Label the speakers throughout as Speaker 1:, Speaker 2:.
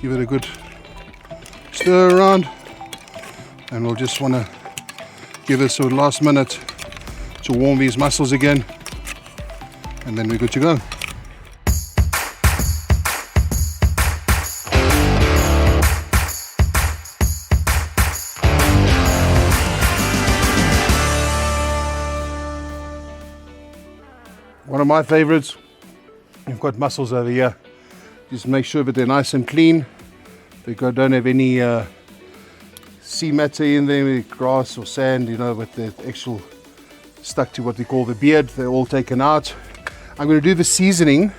Speaker 1: Give it a good stir around, and we'll just want to give this a last minute to warm these mussels again, and then we're good to go. One of my favorites, we've got mussels over here. Just make sure that they're nice and clean. They don't have any sea matter in them, grass or sand, you know, with the actual stuck to what we call the beard. They're all taken out. I'm going to do the seasoning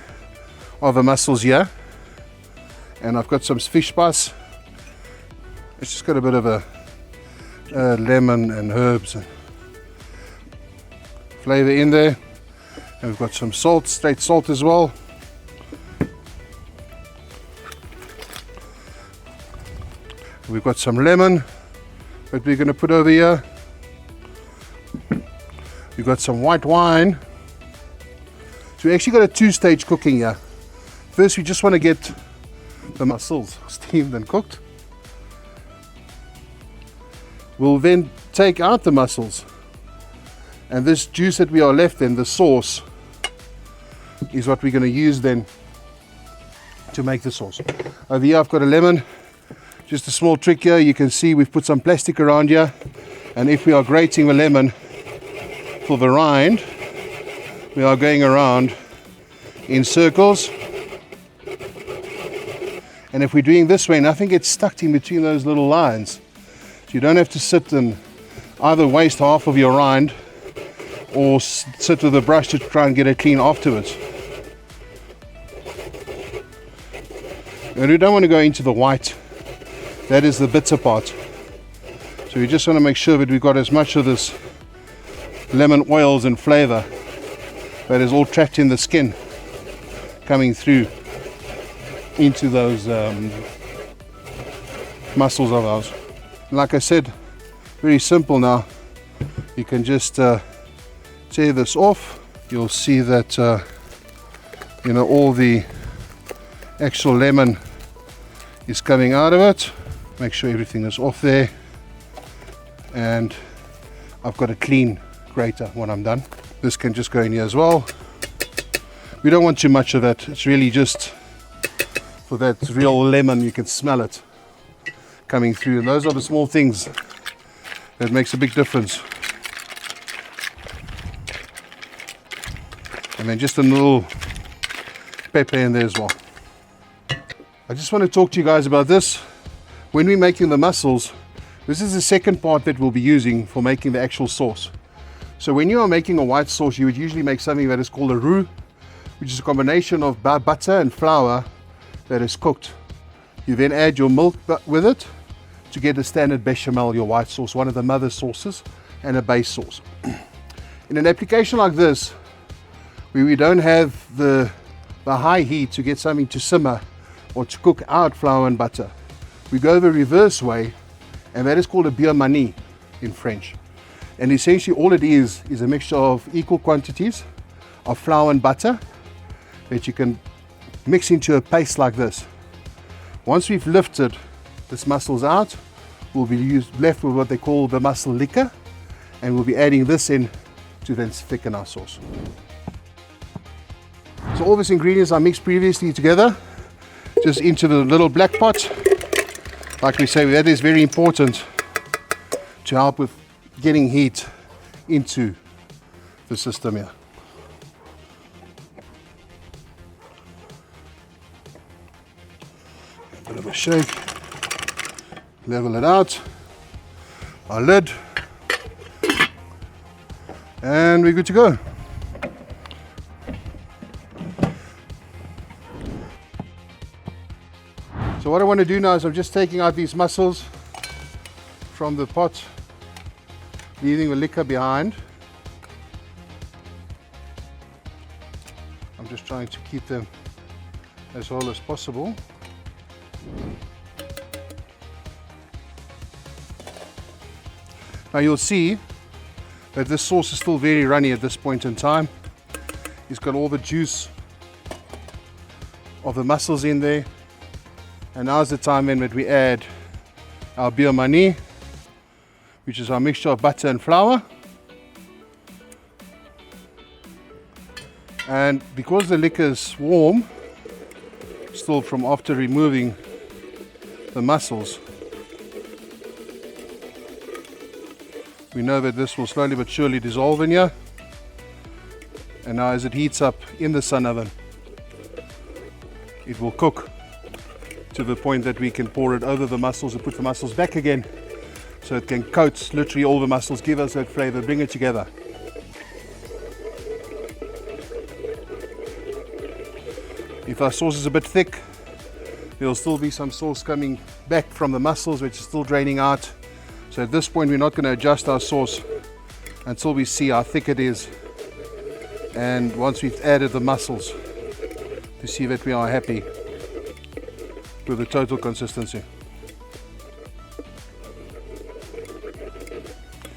Speaker 1: of the mussels here, and I've got some fish spice. It's just got a bit of a lemon and herbs and flavor in there, and we've got some salt, straight salt as well. We've got some lemon that we're going to put over here. We've got some white wine. So we actually got a two-stage cooking here. First, we just want to get the mussels steamed and cooked. We'll then take out the mussels, and this juice that we are left in, the sauce, is what we're going to use then to make the sauce. Over here I've got a lemon. Just a small trick here, you can see we've put some plastic around here, and if we are grating the lemon for the rind, we are going around in circles, and if we're doing this way, nothing gets stuck in between those little lines, so you don't have to sit and either waste half of your rind or sit with a brush to try and get it clean afterwards. And we don't want to go into the white. That is the bitter part. So we just want to make sure that we've got as much of this lemon oils and flavor that is all trapped in the skin coming through into those mussels of ours. Like I said, very simple now. You can just tear this off. You'll see that you know, all the actual lemon is coming out of it. Make sure everything is off there, and I've got a clean grater when I'm done. This can just go in here as well. We don't want too much of that. It's really just for that real lemon. You can smell it coming through, and those are the small things that makes a big difference. And then just a little pepper in there as well. I just want to talk to you guys about this. When we're making the mussels, this is the second part that we'll be using for making the actual sauce. So when you are making a white sauce, you would usually make something that is called a roux, which is a combination of butter and flour that is cooked. You then add your milk with it to get a standard bechamel, your white sauce, one of the mother sauces, and a base sauce. In an application like this, where we don't have the high heat to get something to simmer or to cook out flour and butter, we go the reverse way, and that is called a Beurre Manie in French. And essentially all it is a mixture of equal quantities of flour and butter that you can mix into a paste like this. Once we've lifted this mussels out, we'll be left with what they call the mussel liquor, and we'll be adding this in to then thicken our sauce. So all these ingredients are mixed previously together, just into the little black pot. Like we say, that is very important to help with getting heat into the system here. A bit of a shake, level it out, our lid, and we're good to go. So what I want to do now is I'm just taking out these mussels from the pot, leaving the liquor behind. I'm just trying to keep them as whole as possible. Now you'll see that this sauce is still very runny at this point in time. It's got all the juice of the mussels in there, And now's the time then that we add our Beurre Manie, which is our mixture of butter and flour. And because the liquor is warm, still from after removing the mussels, we know that this will slowly but surely dissolve in here. And now as it heats up in the sun oven, it will cook to the point that we can pour it over the mussels and put the mussels back again, so it can coat literally all the mussels, give us that flavor, bring it together. If our sauce is a bit thick, there will still be some sauce coming back from the mussels, which is still draining out. So at this point we're not going to adjust our sauce until we see how thick it is, and once we've added the mussels, to see that we are happy with the total consistency.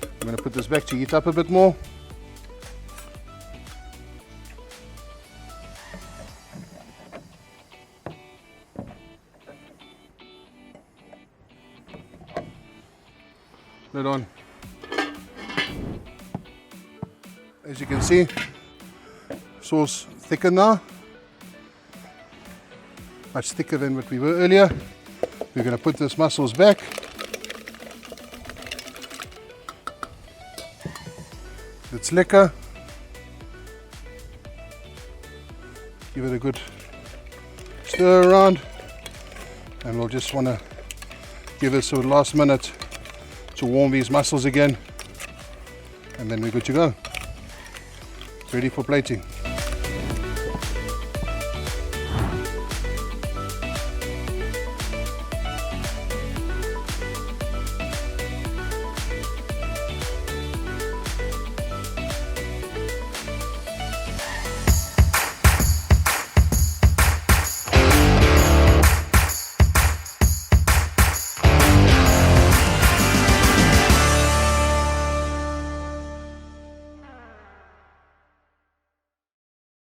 Speaker 1: I'm going to put this back to heat up a bit more. Lid on. As you can see, sauce thicker now, much thicker than what we were earlier. We're going to put this mussels back. It's liquor. Give it a good stir around, and we'll just want to give this a last minute to warm these mussels again, and then we're good to go. Ready for plating.